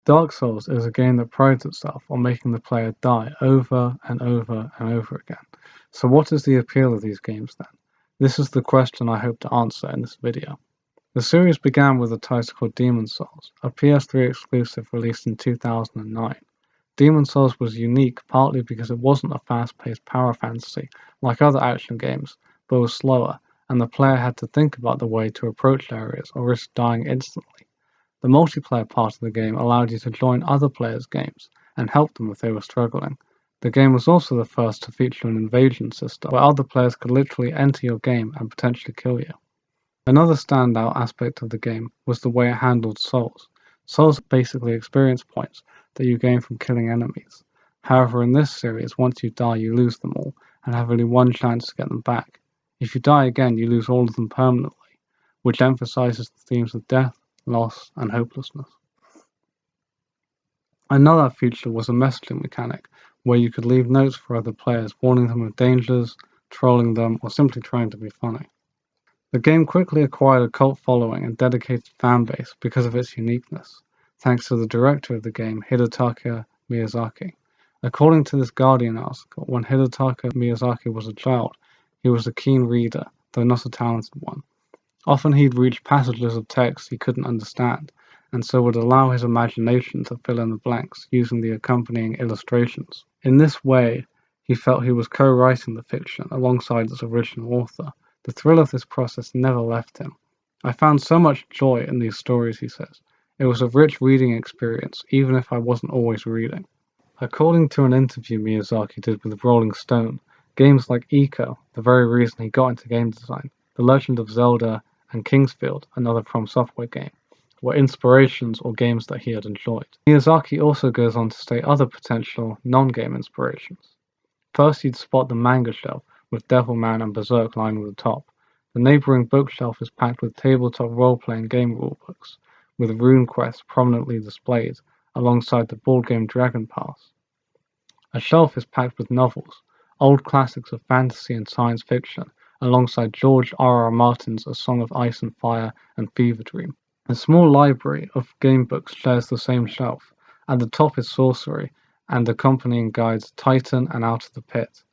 Dark Souls is a game that prides itself on making the player die over and over and over again. So what is the appeal of these games then? This is the question I hope to answer in this video. The series began with a title called Demon's Souls, a PS3 exclusive released in 2009. Demon's Souls was unique partly because it wasn't a fast-paced power fantasy like other action games, but was slower, and the player had to think about the way to approach areas or risk dying instantly. The multiplayer part of the game allowed you to join other players' games and help them if they were struggling. The game was also the first to feature an invasion system, where other players could literally enter your game and potentially kill you. Another standout aspect of the game was the way it handled souls. Souls are basically experience points that you gain from killing enemies. However, in this series, once you die, you lose them all, and have only one chance to get them back. If you die again, you lose all of them permanently, which emphasizes the themes of death, loss, and hopelessness. Another feature was a messaging mechanic, where you could leave notes for other players, warning them of dangers, trolling them, or simply trying to be funny. The game quickly acquired a cult following and dedicated fanbase because of its uniqueness, thanks to the director of the game, Hidetaka Miyazaki. According to this Guardian article, when Hidetaka Miyazaki was a child, he was a keen reader, though not a talented one. Often he'd reach passages of text he couldn't understand, and so would allow his imagination to fill in the blanks using the accompanying illustrations. In this way, he felt he was co-writing the fiction alongside its original author. The thrill of this process never left him. I found so much joy in these stories, he says. It was a rich reading experience, even if I wasn't always reading. According to an interview Miyazaki did with Rolling Stone, games like Ico, the very reason he got into game design, The Legend of Zelda, and Kingsfield, another From Software game, were inspirations or games that he had enjoyed. Miyazaki also goes on to state other potential non-game inspirations. First, you'd spot the manga shelf, with Devilman and Berserk lining the top. The neighboring bookshelf is packed with tabletop role-playing game rulebooks, with RuneQuest prominently displayed, alongside the board game Dragon Pass. A shelf is packed with novels, old classics of fantasy and science fiction, alongside George R.R. Martin's A Song of Ice and Fire and Fever Dream. A small library of game books shares the same shelf. At the top is Sorcery, and accompanying guides Titan and Out of the Pit.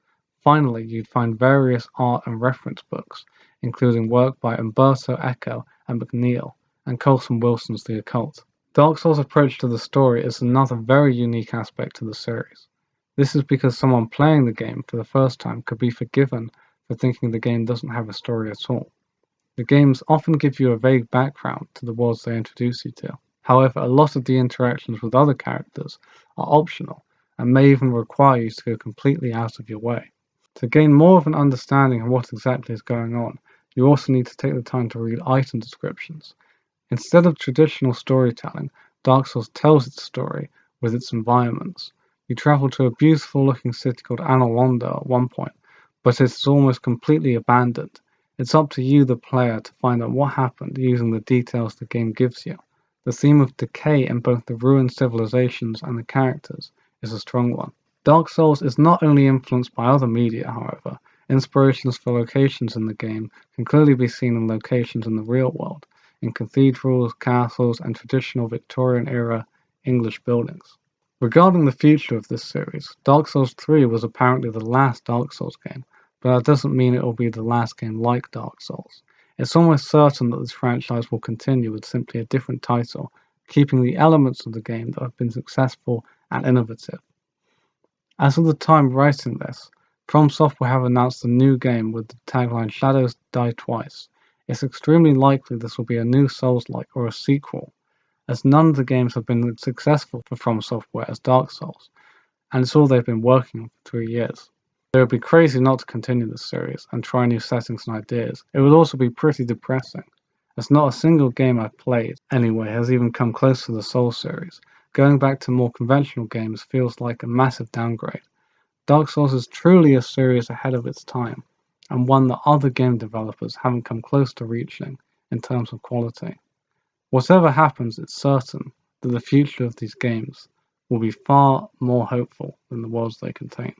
Finally, you'd find various art and reference books, including work by Umberto Eco and McNeil, and Colson Wilson's The Occult. Dark Souls' approach to the story is another very unique aspect to the series. This is because someone playing the game for the first time could be forgiven for thinking the game doesn't have a story at all. The games often give you a vague background to the worlds they introduce you to. However, a lot of the interactions with other characters are optional and may even require you to go completely out of your way. To gain more of an understanding of what exactly is going on, you also need to take the time to read item descriptions. Instead of traditional storytelling, Dark Souls tells its story with its environments. You travel to a beautiful looking city called Anor Londo at one point, but it is almost completely abandoned. It's up to you, the player, to find out what happened using the details the game gives you. The theme of decay in both the ruined civilizations and the characters is a strong one. Dark Souls is not only influenced by other media, however. Inspirations for locations in the game can clearly be seen in locations in the real world, in cathedrals, castles, and traditional Victorian-era English buildings. Regarding the future of this series, Dark Souls 3 was apparently the last Dark Souls game, but that doesn't mean it will be the last game like Dark Souls. It's almost certain that this franchise will continue with simply a different title, keeping the elements of the game that have been successful and innovative. As of the time writing this, From Software have announced a new game with the tagline Shadows Die Twice. It's extremely likely this will be a new Souls-like or a sequel, as none of the games have been as successful for From Software as Dark Souls, and it's all they've been working on for 3 years. It would be crazy not to continue this series and try new settings and ideas. It would also be pretty depressing, as not a single game I've played, anyway, has even come close to the Souls series. Going back to more conventional games feels like a massive downgrade. Dark Souls is truly a series ahead of its time, and one that other game developers haven't come close to reaching in terms of quality. Whatever happens, it's certain that the future of these games will be far more hopeful than the worlds they contain.